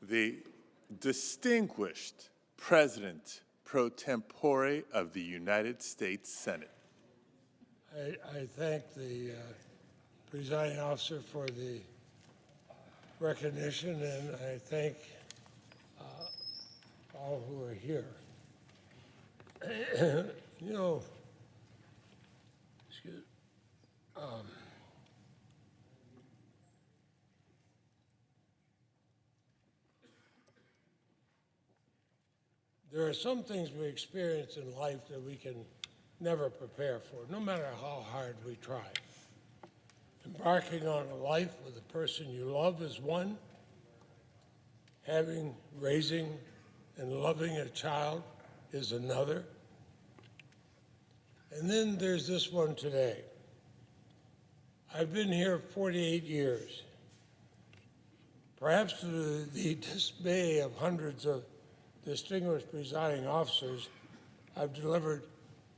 the distinguished President pro tempore of the United States Senate. I thank the presiding officer for the recognition, and I thank all who are here. You know, excuse, there are some things we experience in life that we can never prepare for, no matter how hard we try. Embarking on a life with a person you love is one. Having, raising, and loving a child is another. And then there's this one today. I've been here 48 years. Perhaps to the dismay of hundreds of distinguished presiding officers, I've delivered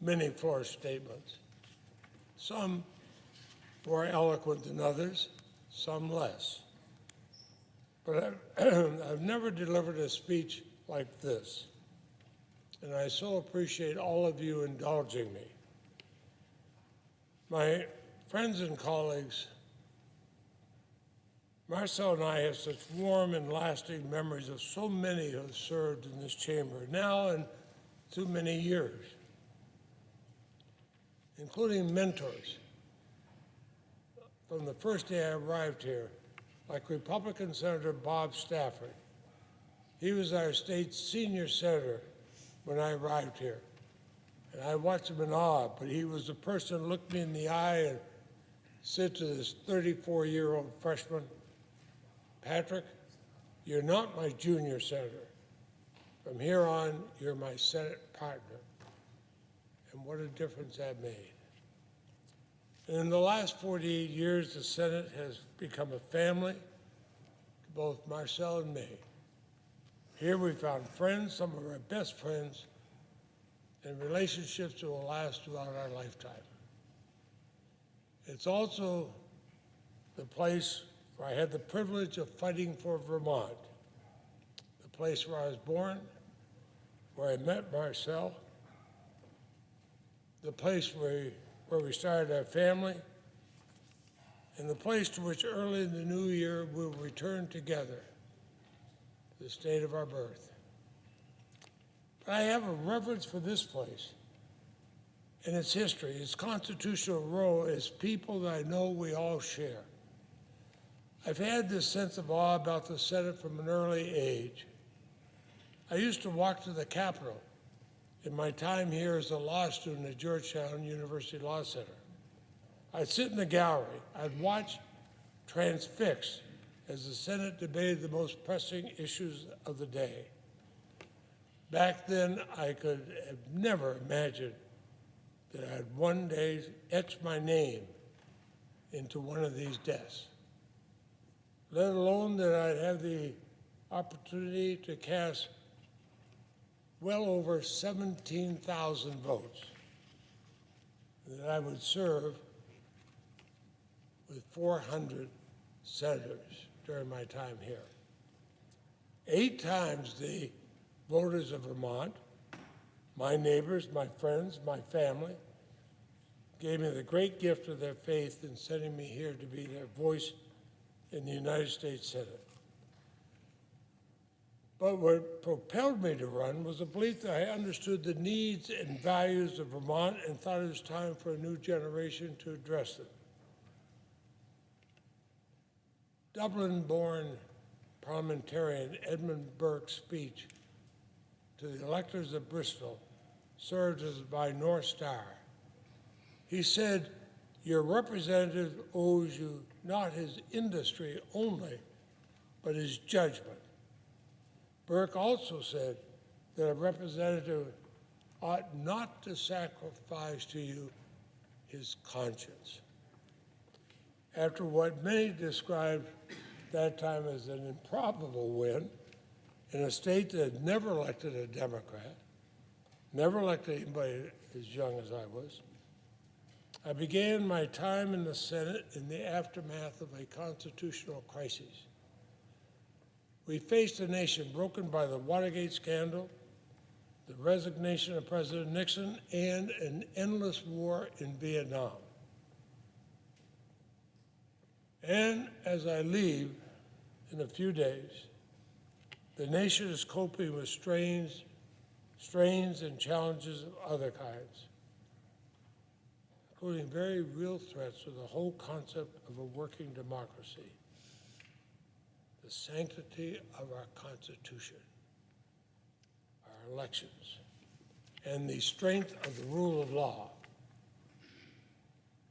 many floor statements. Some more eloquent than others, some less. But I've never delivered a speech like this, and I so appreciate all of you indulging me. My friends and colleagues, Marcel and I have such warm and lasting memories of so many who have served in this chamber now and too many years, including mentors. From the first day I arrived here, like Republican Senator Bob Stafford. He was our state's senior senator when I arrived here. And I watched him in awe, but he was the person who looked me in the eye and said to this 34-year-old freshman, "Patrick, you're not my junior senator. From here on, you're my Senate partner." And what a difference that made. And in the last 48 years, the Senate has become a family to both Marcel and me. Here we found friends, some of our best friends, and relationships that will last throughout our lifetime. It's also the place where I had the privilege of fighting for Vermont, the place where I was born, where I met Marcel, the place where we started our family, and the place to which early in the new year we'll return together, the state of our birth. But I have a reverence for this place and its history, its constitutional role as people that I know we all share. I've had this sense of awe about the Senate from an early age. I used to walk to the Capitol in my time here as a law student at Georgetown University Law Center. I'd sit in the gallery. I'd watch transfixed as the Senate debated the most pressing issues of the day. Back then, I could have never imagined that I'd one day etch my name into one of these desks, let alone that I'd have the opportunity to cast well over 17,000 votes, that I would serve with 400 senators during my time here. 8 times the voters of Vermont, my neighbors, my friends, my family, gave me the great gift of their faith in sending me here to be their voice in the United States Senate. But what propelled me to run was a belief that I understood the needs and values of Vermont and thought it was time for a new generation to address them. Dublin-born parliamentarian Edmund Burke's speech to the electors of Bristol served as my North Star. He said, "Your representative owes you not his industry only, but his judgment." Burke also said that a representative ought not to sacrifice to you his conscience. After what many described that time as an improbable win in a state that had never elected a Democrat, never elected anybody as young as I was, I began my time in the Senate in the aftermath of a constitutional crisis. We faced a nation broken by the Watergate scandal, the resignation of President Nixon, and an endless war in Vietnam. And as I leave in a few days, the nation is coping with strains and challenges of other kinds, including very real threats to the whole concept of a working democracy, the sanctity of our Constitution, our elections, and the strength of the rule of law.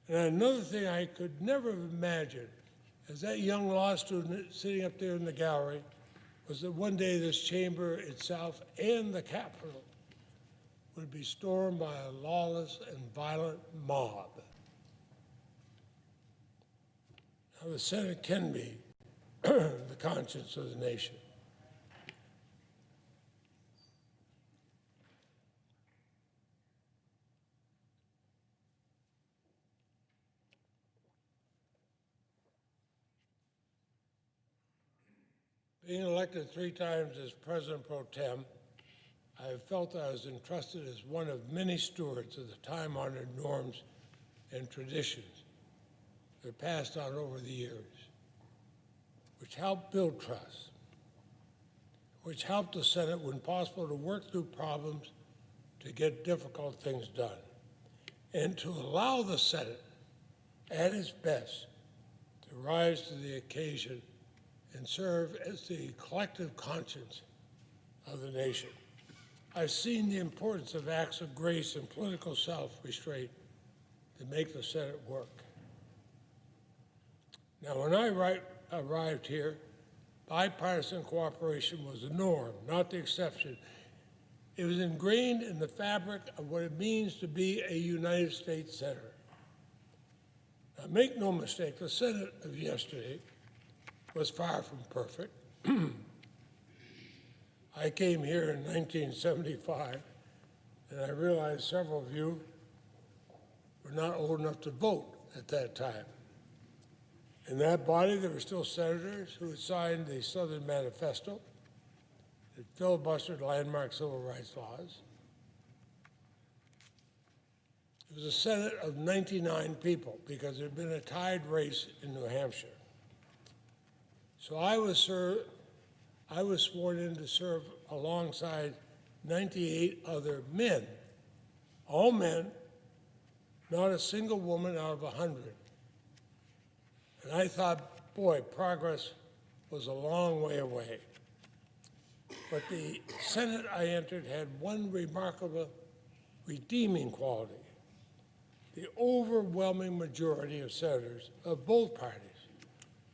And another thing I could never have imagined as that young law student sitting up there in the gallery was that one day this chamber itself and the Capitol would be stormed by a lawless and violent mob. Now, the Senate can be the conscience of the nation. Being elected 3 times as President Pro Tem, I have felt I was entrusted as one of many stewards of the time-honored norms and traditions that are passed on over the years, which help build trust, which help the Senate, when possible, to work through problems to get difficult things done, and to allow the Senate, at its best, to rise to the occasion and serve as the collective conscience of the nation. I've seen the importance of acts of grace and political self-restraint to make the Senate work. Now, when I arrived here, bipartisan cooperation was the norm, not the exception. It was ingrained in the fabric of what it means to be a United States senator. Now, make no mistake, the Senate of yesterday was far from perfect. I came here in 1975, and I realized several of you were not old enough to vote at that time. In that body, there were still senators who had signed the Southern Manifesto that filibustered landmark civil rights laws. It was a Senate of 99 people because there had been a tied race in New Hampshire. So I was sworn in to serve alongside 98 other men, all men, not a single woman out of 100. And I thought, boy, progress was a long way away. But the Senate I entered had one remarkable redeeming quality. The overwhelming majority of senators of both parties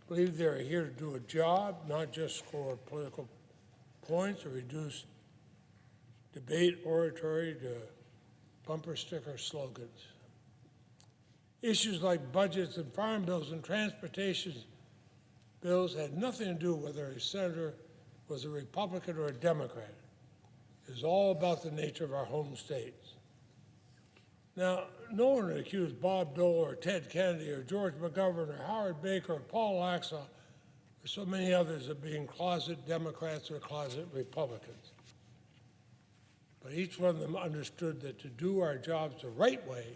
believe they're here to do a job, not just score political points or reduce debate oratory to bumper sticker slogans. Issues like budgets and farm bills and transportation bills had nothing to do with whether a senator was a Republican or a Democrat. It was all about the nature of our home states. Now, no one would accuse Bob Dole or Ted Kennedy or George McGovern or Howard Baker or Paul Laxalt or so many others of being closet Democrats or closet Republicans. But each one of them understood that to do our jobs the right way,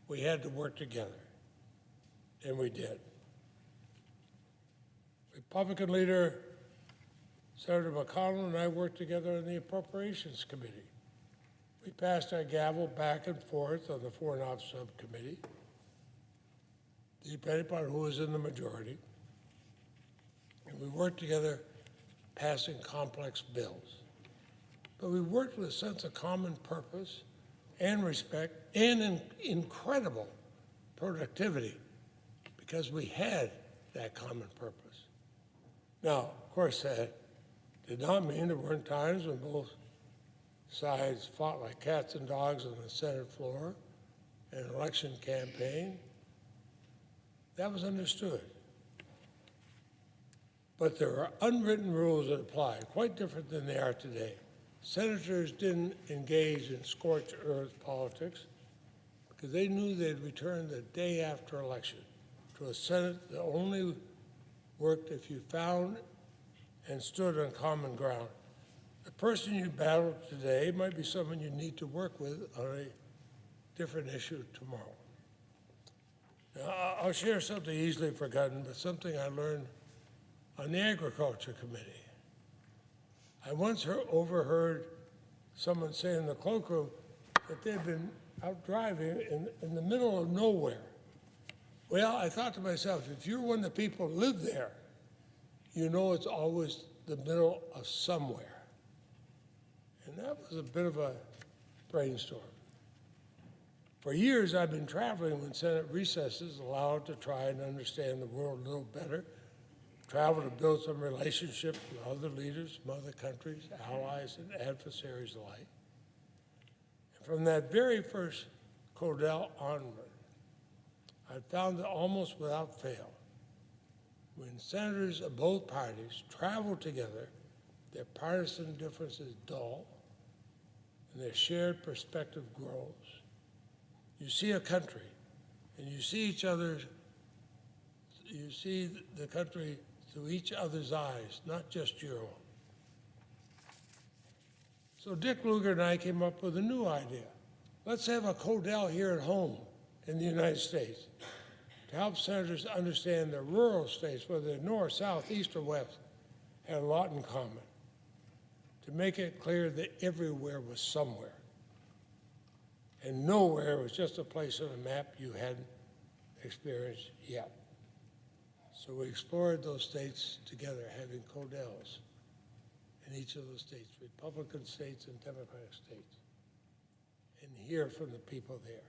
we had to work together, and we did. Republican leader Senator McConnell and I worked together in the Appropriations Committee. We passed our gavel back and forth on the Foreign Ops Subcommittee, depending upon who was in the majority. And we worked together passing complex bills. But we worked with a sense of common purpose and respect and incredible productivity because we had that common purpose. Now, of course, that did not mean there weren't times when both sides fought like cats and dogs on the Senate floor in an election campaign. That was understood. But there are unwritten rules that apply, quite different than they are today. Senators didn't engage in scorched earth politics because they knew they'd return the day after election to a Senate that only worked if you found and stood on common ground. The person you battle today might be someone you need to work with on a different issue tomorrow. Now, I'll share something easily forgotten, but something I learned on the Agriculture Committee. I once overheard someone say in the cloakroom that they'd been out driving in the middle of nowhere. Well, I thought to myself, if you're one of the people who live there, you know it's always the middle of somewhere. And that was a bit of a brainstorm. For years, I've been traveling when Senate recesses allowed to try and understand the world a little better, travel to build some relationship with other leaders from other countries, allies and adversaries alike. And from that very first Codell onward, I found that almost without fail, when senators of both parties travel together, their partisan differences dull and their shared perspective grows. You see a country, and you see the country through each other's eyes, not just your own. So Dick Lugar and I came up with a new idea. Let's have a Codell here at home in the United States to help senators understand the rural states, whether they're north, south, east, or west, had a lot in common, to make it clear that everywhere was somewhere. And nowhere was just a place on a map you hadn't experienced yet. So we explored those states together, having Codells in each of those states, Republican states and Democratic states, and hear from the people there.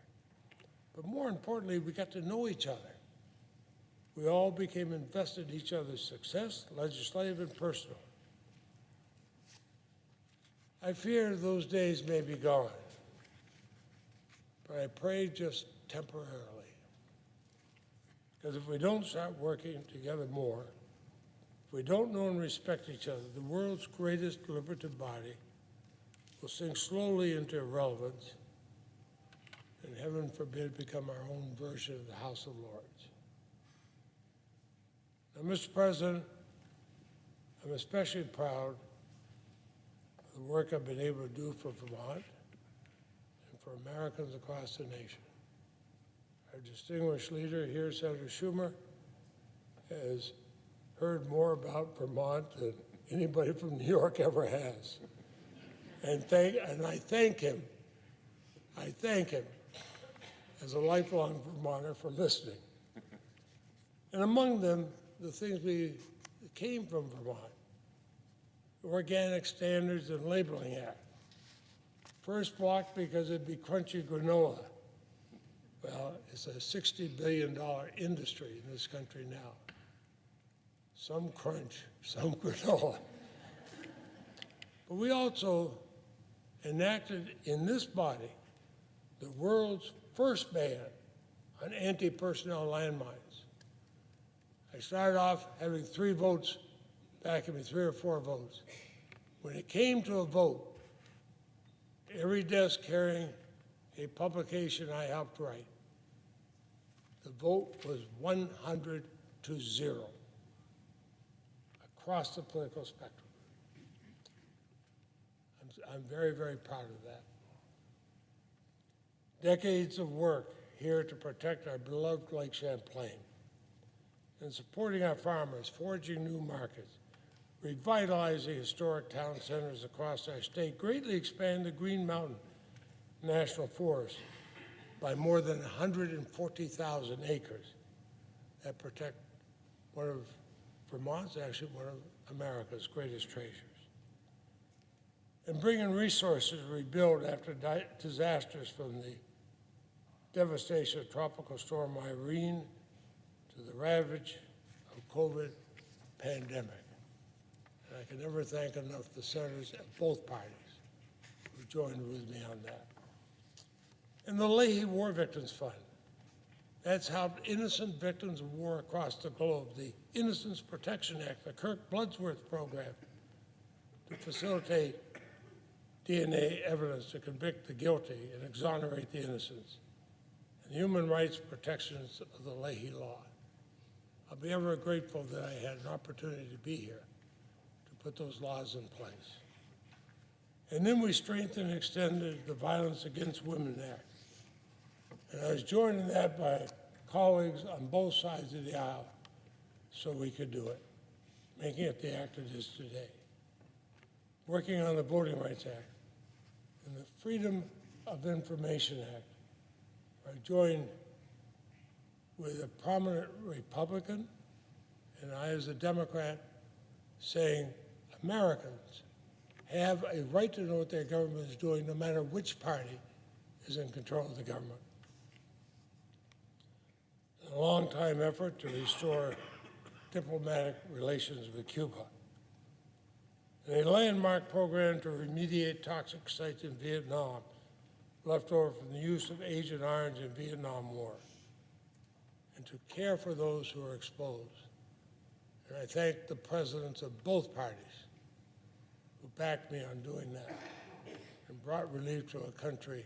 But more importantly, we got to know each other. We all became invested in each other's success, legislative and personal. I fear those days may be gone, but I pray just temporarily. Because if we don't start working together more, if we don't know and respect each other, the world's greatest deliberative body will sink slowly into irrelevance and, heaven forbid, become our own version of the House of Lords. Now, Mr. President, I'm especially proud of the work I've been able to do for Vermont and for Americans across the nation. Our distinguished leader here, Senator Schumer, has heard more about Vermont than anybody from New York ever has. And I thank him as a lifelong Vermonter for listening. And among them, the things that came from Vermont, the Organic Standards and Labeling Act. First blocked because it'd be crunchy granola. Well, it's a $60 billion industry in this country now. Some crunch, some granola. But we also enacted in this body the world's first ban on anti-personnel landmines. I started off having 3 votes backing me, 3 or 4 votes. When it came to a vote, every desk carrying a publication I helped write, the vote was 100-0 across the political spectrum. I'm very, very proud of that. Decades of work here to protect our beloved Lake Champlain and supporting our farmers, forging new markets, revitalizing historic town centers across our state, greatly expand the Green Mountain National Forest by more than 140,000 acres that protect one of Vermont's, actually one of America's greatest treasures. And bringing resources to rebuild after disasters from the devastation of Tropical Storm Irene to the ravage of COVID pandemic. And I can never thank enough the senators of both parties who joined with me on that. And the Leahy War Victims Fund. That's helped innocent victims of war across the globe. The Innocence Protection Act, the Kirk Bloodsworth program, to facilitate DNA evidence to convict the guilty and exonerate the innocents, and human rights protections of the Leahy Law. I'll be ever grateful that I had an opportunity to be here to put those laws in place. And then we strengthened and extended the Violence Against Women Act. And I was joined in that by colleagues on both sides of the aisle so we could do it, making it the act it is today. Working on the Voting Rights Act and the Freedom of Information Act. I joined with a prominent Republican and I as a Democrat saying Americans have a right to know what their government is doing no matter which party is in control of the government. A long-time effort to restore diplomatic relations with Cuba. And a landmark program to remediate toxic sites in Vietnam, left over from the use of Agent Orange in Vietnam War, and to care for those who are exposed. And I thank the presidents of both parties who backed me on doing that and brought relief to a country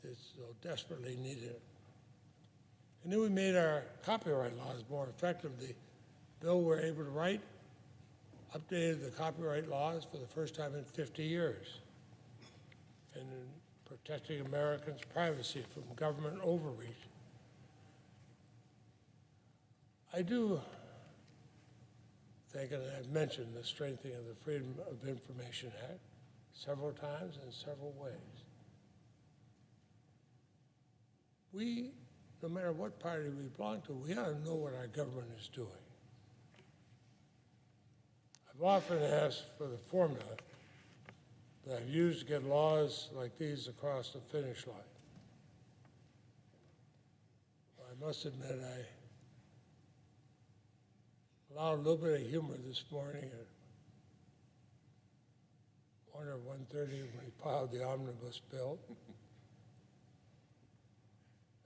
that so desperately needed it. And then we made our copyright laws more effective. The bill we're able to write updated the copyright laws for the first time in 50 years, and in protecting Americans' privacy from government overreach. I do think, and I've mentioned the strengthening of the Freedom of Information Act several times in several ways. We, no matter what party we belong to, we ought to know what our government is doing. I've often asked for the formula that I've used to get laws like these across the finish line. Well, I must admit I allowed a little bit of humor this morning at 1 or 1:30 when we filed the omnibus bill.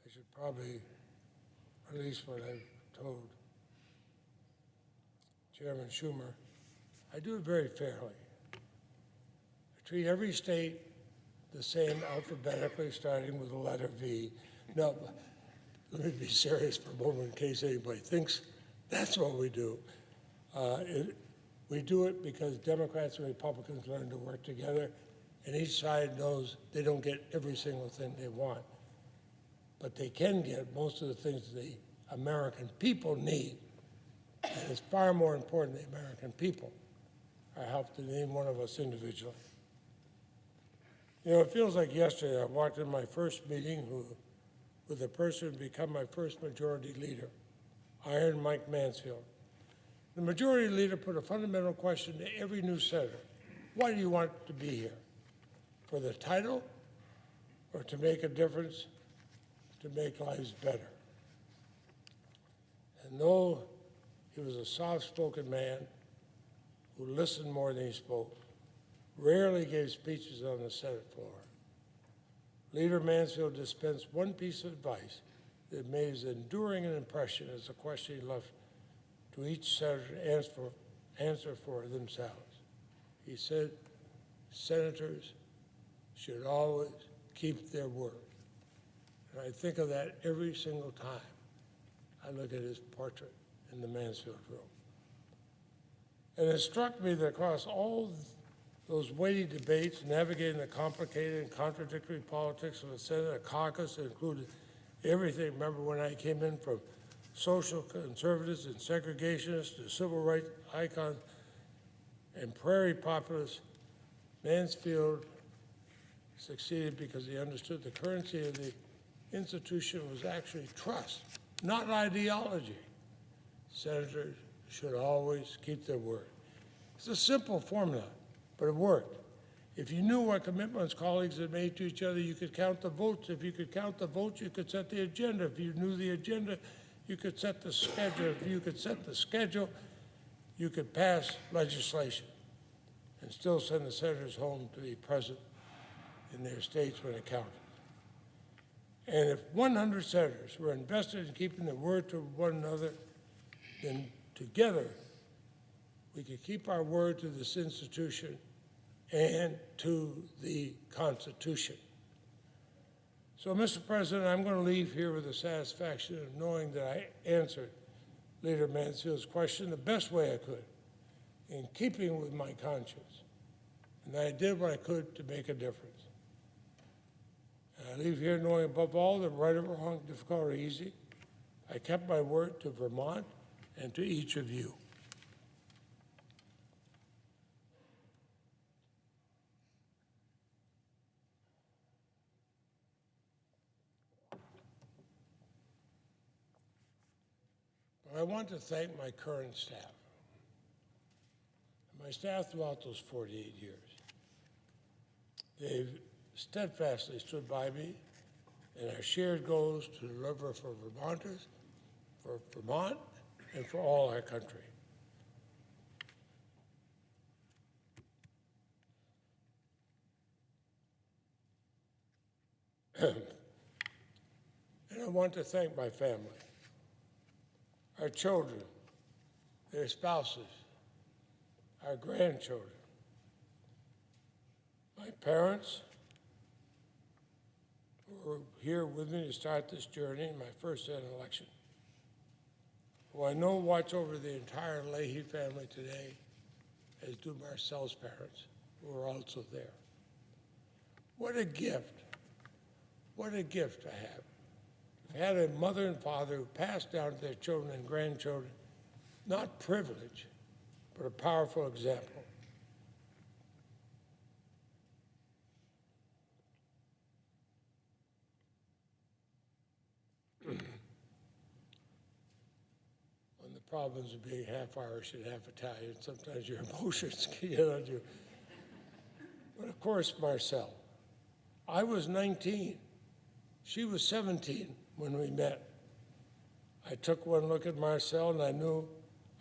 I should probably release what I've told Chairman Schumer. I do it very fairly. I treat every state the same alphabetically, starting with the letter V. No, let me be serious for a moment in case anybody thinks that's what we do. We do it because Democrats and Republicans learn to work together, and each side knows they don't get every single thing they want. But they can get most of the things the American people need. And it's far more important the American people are helped than any one of us individually. You know, it feels like yesterday I walked in my first meeting with the person who become my first majority leader, Iron Mike Mansfield. The majority leader put a fundamental question to every new senator. Why do you want to be here? For the title or to make a difference, to make lives better? And though he was a soft-spoken man who listened more than he spoke, rarely gave speeches on the Senate floor, Leader Mansfield dispensed one piece of advice that made as enduring an impression as the question he left to each senator to answer for themselves. He said, senators should always keep their word. And I think of that every single time I look at his portrait in the Mansfield room. And it struck me that across all those weighty debates, navigating the complicated and contradictory politics of the Senate, a caucus that included everything. Remember when I came in from social conservatives and segregationists to civil rights icons and prairie populists, Mansfield succeeded because he understood the currency of the institution was actually trust, not ideology. Senators should always keep their word. It's a simple formula, but it worked. If you knew what commitments colleagues had made to each other, you could count the votes. If you could count the votes, you could set the agenda. If you knew the agenda, you could set the schedule. If you could set the schedule, you could pass legislation and still send the senators home to be present in their states when it counted. And if 100 senators were invested in keeping their word to one another, then together we could keep our word to this institution and to the Constitution. So, Mr. President, I'm going to leave here with the satisfaction of knowing that I answered Leader Mansfield's question the best way I could in keeping with my conscience, and I did what I could to make a difference. And I leave here knowing above all that right or wrong, difficult or easy, I kept my word to Vermont and to each of you. I want to thank my current staff, my staff throughout those 48 years. They've steadfastly stood by me in our shared goals to deliver for Vermonters, for Vermont, and for all our country. And I want to thank my family, our children, their spouses, our grandchildren, my parents who were here with me to start this journey in my first Senate election, who I know watch over the entire Leahy family today, as do Marcel's parents, who are also there. What a gift I have. I've had a mother and father who passed down to their children and grandchildren, not privilege, but a powerful example. When the problems of being half Irish and half Italian, sometimes your emotions can get on you. But of course, Marcel. I was 19. She was 17 when we met. I took one look at Marcel and I knew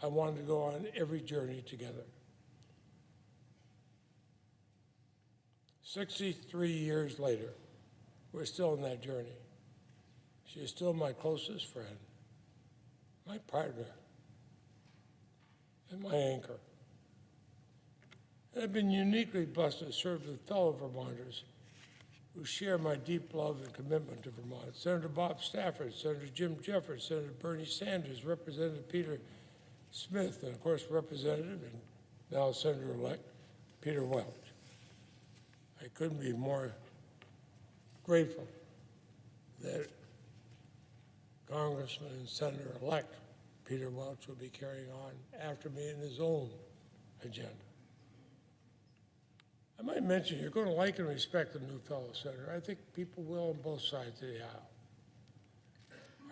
I wanted to go on every journey together. 63 years later, we're still in that journey. She is still my closest friend, my partner, and my anchor. And I've been uniquely blessed to serve with fellow Vermonters who share my deep love and commitment to Vermont. Senator Bob Stafford, Senator Jim Jeffords, Senator Bernie Sanders, Representative Peter Smith, and of course Representative and now Senator-elect Peter Welch. I couldn't be more grateful that Congressman and Senator-elect Peter Welch will be carrying on after me in his own agenda. I might mention, you're going to like and respect the new fellow senator. I think people will on both sides of the aisle.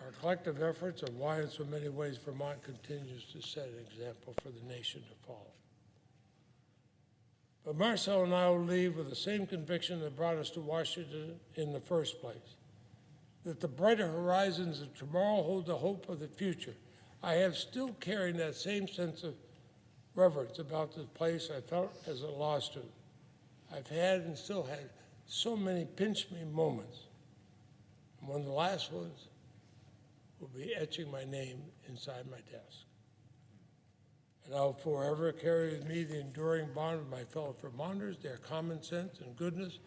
Our collective efforts are why in so many ways Vermont continues to set an example for the nation to follow. But Marcel and I will leave with the same conviction that brought us to Washington in the first place, that the brighter horizons of tomorrow hold the hope of the future. I have still carrying that same sense of reverence about this place I felt as a law student. I've had and still had so many pinch-me moments. And one of the last ones will be etching my name inside my desk. And I'll forever carry with me the enduring bond of my fellow Vermonters, their common sense and goodness,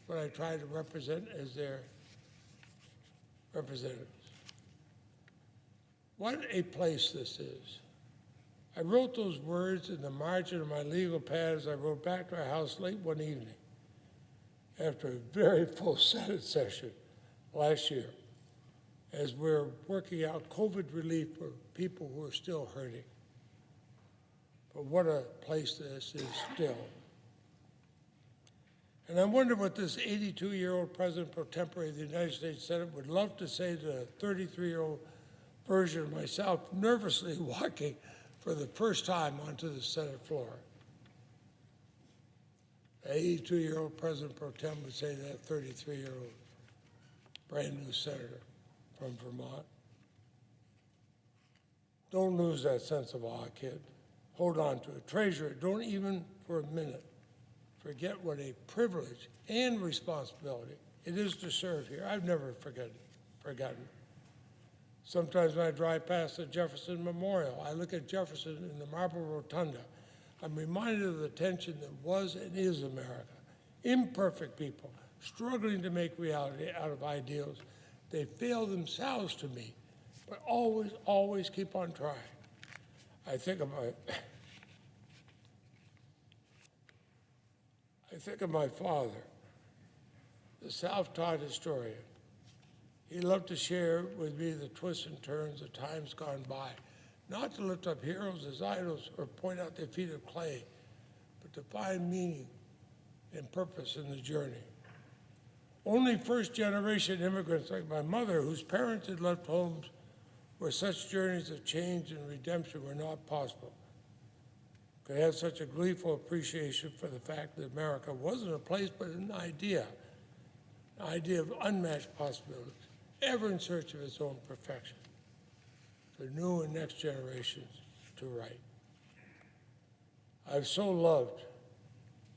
what I try to represent as their representatives. What a place this is. I wrote those words in the margin of my legal pad as I rode back to our house late one evening after a very full Senate session last year as we're working out COVID relief for people who are still hurting. But what a place this is still. And I wonder what this 82-year-old President pro tempore of the United States Senate would love to say to the 33-year-old version of myself nervously walking for the first time onto the Senate floor. The 82-year-old President pro tem would say to that 33-year-old brand new senator from Vermont, don't lose that sense of awe, kid. Hold on to it, treasure it. Don't even for a minute forget what a privilege and responsibility it is to serve here. I've never forgotten. Sometimes when I drive past the Jefferson Memorial, I look at Jefferson in the marble rotunda. I'm reminded of the tension that was and is America. Imperfect people struggling to make reality out of ideals. They fail themselves to meet, but always, always keep on trying. I think of think of my father, the self-taught historian. He loved to share with me the twists and turns of times gone by, not to lift up heroes as idols or point out their feet of clay, but to find meaning and purpose in the journey. Only first-generation immigrants like my mother, whose parents had left homes where such journeys of change and redemption were not possible, could have such a gleeful appreciation for the fact that America wasn't a place but an idea of unmatched possibilities, ever in search of its own perfection, for new and next generations to write. I've so loved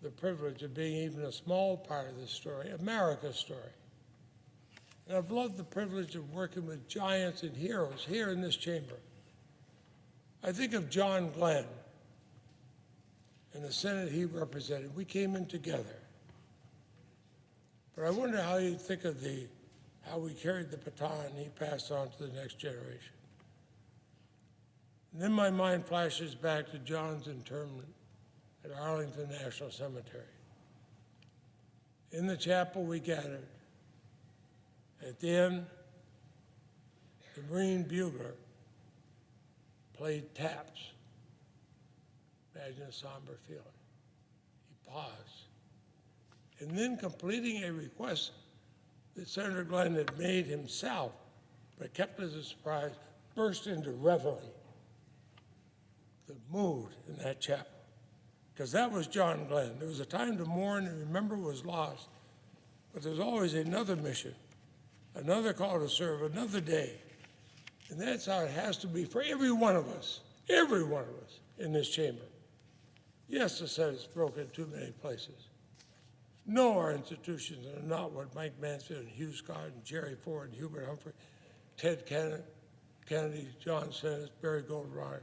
the privilege of being even a small part of this story, America's story. And I've loved the privilege of working with giants and heroes here in this chamber. I think of John Glenn and the Senate he represented. We came in together. But I wonder how you think of how we carried the baton he passed on to the next generation. And then my mind flashes back to John's interment at Arlington National Cemetery. In the chapel we gathered. At the end, the Marine bugler played taps. Imagine a somber feeling. He paused. And then, completing a request that Senator Glenn had made himself, but kept as a surprise, burst into reveille. The mood in that chapel. Because that was John Glenn. There was a time to mourn and remember was lost, but there's always another mission, another call to serve, another day. And that's how it has to be for every one of us in this chamber. Yes, the Senate's broken in too many places. No, our institutions are not what Mike Mansfield and Hugh Scott and Jerry Ford and Hubert Humphrey, Ted Kennedy, John Stennis, Barry Goldwater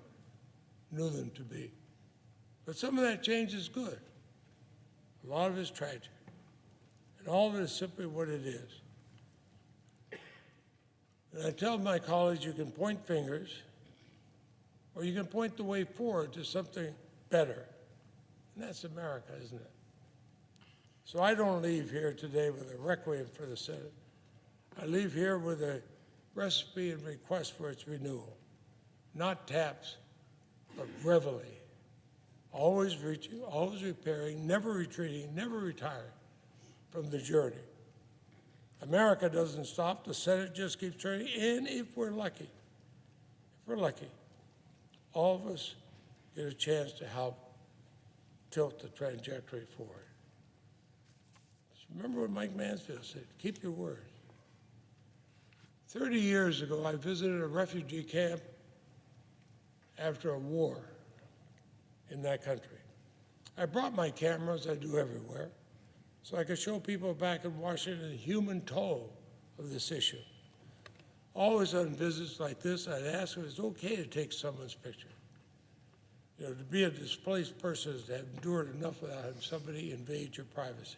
knew them to be. But some of that change is good. A lot of it is tragic. And all of it is simply what it is. And I tell my colleagues, you can point fingers, or you can point the way forward to something better. And that's America, isn't it? So I don't leave here today with a requiem for the Senate. I leave here with a recipe and request for its renewal. Not taps, but reveille. Always reaching, always repairing, never retreating, never retiring from the journey. America doesn't stop, the Senate just keeps turning, and if we're lucky, all of us get a chance to help tilt the trajectory forward. Just remember what Mike Mansfield said, keep your word. 30 years ago, I visited a refugee camp after a war in that country. I brought my camera, as I do everywhere, so I could show people back in Washington the human toll of this issue. Always on visits like this, I'd ask if it's okay to take someone's picture. You know, to be a displaced person is to have endured enough without having somebody invade your privacy.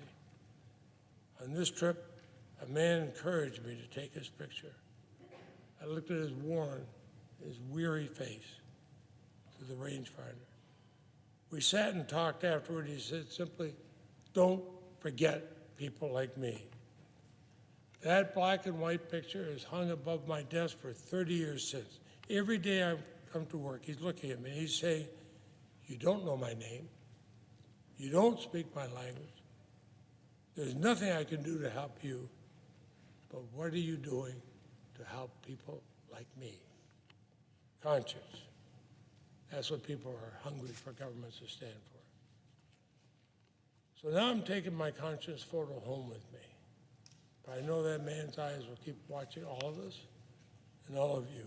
On this trip, a man encouraged me to take his picture. I looked at his worn, his weary face through the rangefinder. We sat and talked afterward. He said simply, don't forget people like me. That black and white picture has hung above my desk for 30 years since. Every day I come to work, he's looking at me. He's saying, you don't know my name. You don't speak my language. There's nothing I can do to help you, but what are you doing to help people like me? Conscience. That's what people are hungry for governments to stand for. So now I'm taking my conscience photo home with me. But I know that man's eyes will keep watching all of us and all of you.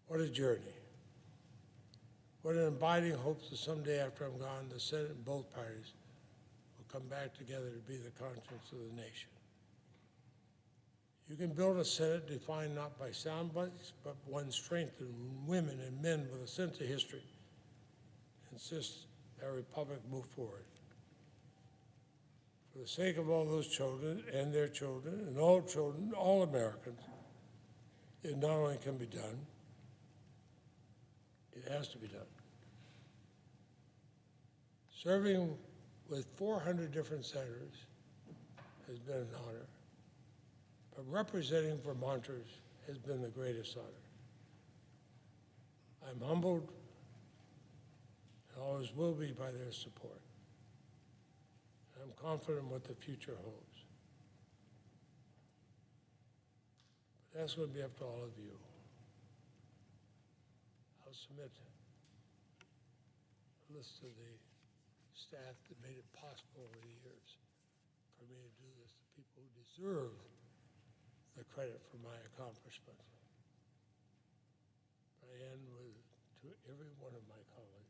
What a journey. What an abiding hope that someday after I'm gone, the Senate and both parties will come back together to be the conscience of the nation. You can build a Senate defined not by sound bites, but one strength in women and men with a sense of history. Insist that our republic move forward. For the sake of all those children and their children, all Americans, it not only can be done, it has to be done. Serving with 400 different senators has been an honor, but representing Vermonters has been the greatest honor. I'm humbled and always will be by their support. I'm confident what the future holds. But that's going to be up to all of you. I'll submit a list of the staff that made it possible over the years for me to do this, the people who deserve the credit for my accomplishment. I end with, to every one of my colleagues,